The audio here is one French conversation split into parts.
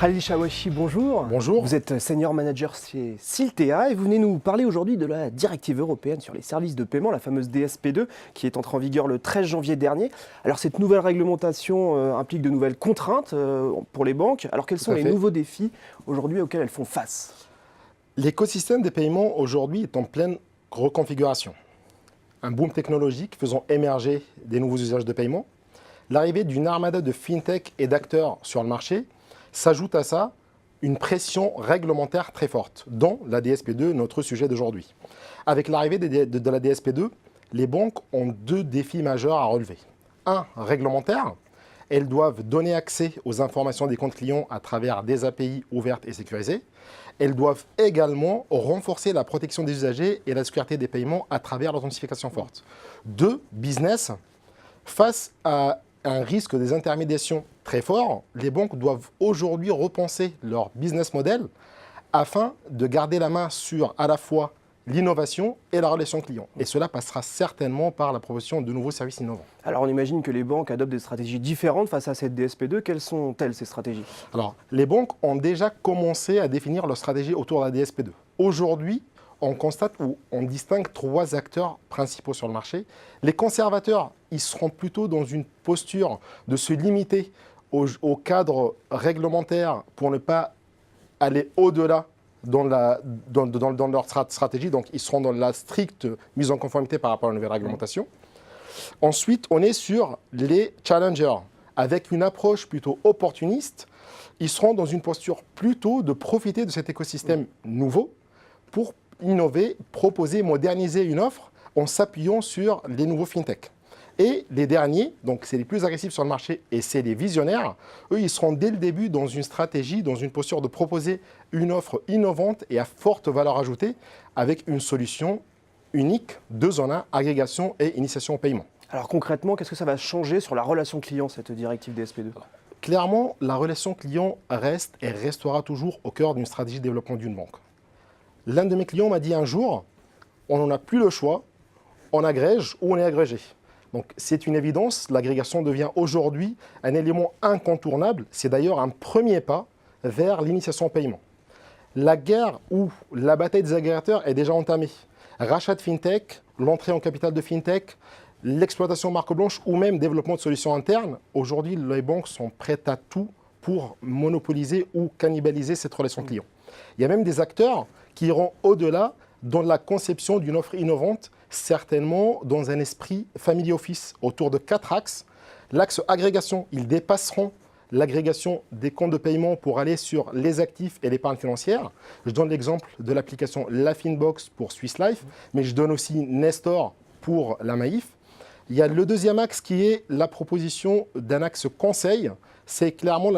Khalil Chawachi, bonjour. Bonjour. Vous êtes senior manager chez Siltea et vous venez nous parler aujourd'hui de la directive européenne sur les services de paiement, la fameuse DSP2, qui est entrée en vigueur le 13 janvier dernier. Alors cette nouvelle réglementation implique de nouvelles contraintes pour les banques. Alors quels sont les nouveaux défis aujourd'hui auxquels elles font face? L'écosystème des paiements aujourd'hui est en pleine reconfiguration. Un boom technologique faisant émerger des nouveaux usages de paiement. L'arrivée d'une armada de fintech et d'acteurs sur le marché s'ajoute à ça une pression réglementaire très forte, dont la DSP2, notre sujet d'aujourd'hui. Avec l'arrivée de la DSP2, les banques ont deux défis majeurs à relever. Un, réglementaire. Elles doivent donner accès aux informations des comptes clients à travers des API ouvertes et sécurisées. Elles doivent également renforcer la protection des usagers et la sécurité des paiements à travers l'authentification forte. Deux, business. Face à un risque des intermédiations très fort, les banques doivent aujourd'hui repenser leur business model afin de garder la main sur à la fois l'innovation et la relation client. Et cela passera certainement par la proposition de nouveaux services innovants. Alors on imagine que les banques adoptent des stratégies différentes face à cette DSP2. Quelles sont-elles ces stratégies? Alors, les banques ont déjà commencé à définir leur stratégie autour de la DSP2. Aujourd'hui, on constate ou on distingue trois acteurs principaux sur le marché. Les conservateurs, ils seront plutôt dans une posture de se limiter au cadre réglementaire pour ne pas aller au-delà dans leur stratégie. Donc, ils seront dans la stricte mise en conformité par rapport à la nouvelle réglementation. Ensuite, on est sur les challengers. Avec une approche plutôt opportuniste, ils seront dans une posture plutôt de profiter de cet écosystème nouveau pour innover, proposer, moderniser une offre en s'appuyant sur les nouveaux fintech. Et les derniers, donc c'est les plus agressifs sur le marché et c'est les visionnaires, eux ils seront dès le début dans une stratégie, dans une posture de proposer une offre innovante et à forte valeur ajoutée avec une solution unique, 2 en 1, agrégation et initiation au paiement. Alors concrètement, qu'est-ce que ça va changer sur la relation client, cette directive DSP2? Clairement, la relation client reste et restera toujours au cœur d'une stratégie de développement d'une banque. L'un de mes clients m'a dit un jour, on n'en a plus le choix, on agrège ou on est agrégé. Donc c'est une évidence, l'agrégation devient aujourd'hui un élément incontournable. C'est d'ailleurs un premier pas vers l'initiation au paiement. La guerre ou la bataille des agrégateurs est déjà entamée. Rachat de fintech, l'entrée en capital de fintech, l'exploitation marque blanche ou même développement de solutions internes. Aujourd'hui, les banques sont prêtes à tout pour monopoliser ou cannibaliser cette relation client. Il y a même des acteurs qui iront au-delà dans la conception d'une offre innovante, certainement dans un esprit family office, autour de 4 axes. L'axe agrégation, ils dépasseront l'agrégation des comptes de paiement pour aller sur les actifs et l'épargne financière. Je donne l'exemple de l'application LaFinbox pour Swiss Life, mais je donne aussi Nestor pour la Maïf. Il y a le deuxième axe qui est la proposition d'un axe conseil. C'est clairement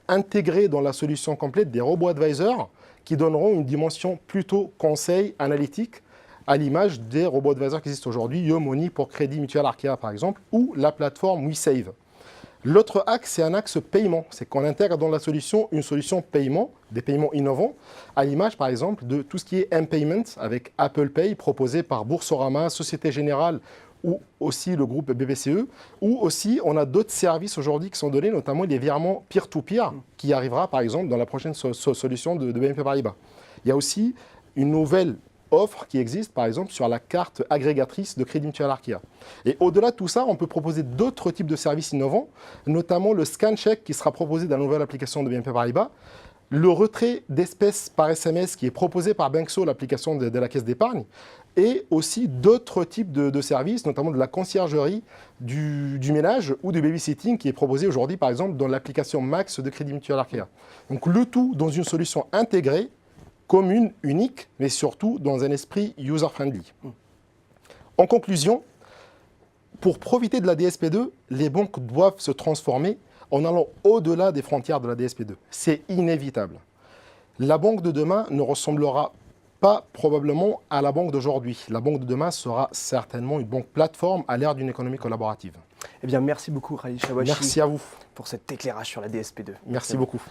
intégrer dans la solution complète des robots advisors qui donneront une dimension plutôt conseil analytique à l'image des robots advisors qui existent aujourd'hui, Yomoni pour Crédit Mutuel Arkea par exemple, ou la plateforme WeSave. L'autre axe, c'est un axe paiement. C'est qu'on intègre dans la solution une solution paiement, des paiements innovants, à l'image par exemple de tout ce qui est M-Payment avec Apple Pay proposé par Boursorama, Société Générale ou aussi le groupe BBCE, ou aussi on a d'autres services aujourd'hui qui sont donnés, notamment les virements peer-to-peer, qui arrivera par exemple dans la prochaine solution de BNP Paribas. Il y a aussi une nouvelle offre qui existe par exemple sur la carte agrégatrice de Crédit Mutuel Arkea. Et au-delà de tout ça, on peut proposer d'autres types de services innovants, notamment le scan check qui sera proposé dans la nouvelle application de BNP Paribas, le retrait d'espèces par SMS qui est proposé par Banxo, l'application de la caisse d'épargne, et aussi d'autres types de services, notamment de la conciergerie, du ménage ou du babysitting qui est proposé aujourd'hui par exemple dans l'application Max de Crédit Mutuel Arkea. Donc le tout dans une solution intégrée, commune, unique, mais surtout dans un esprit user-friendly. En conclusion, pour profiter de la DSP2, les banques doivent se transformer en allant au-delà des frontières de la DSP2. C'est inévitable. La banque de demain ne ressemblera pas probablement à la banque d'aujourd'hui. La banque de demain sera certainement une banque plateforme à l'ère d'une économie collaborative. Eh bien, merci beaucoup Khalil Chawachi. Merci à vous. Pour cet éclairage sur la DSP2. Merci beaucoup.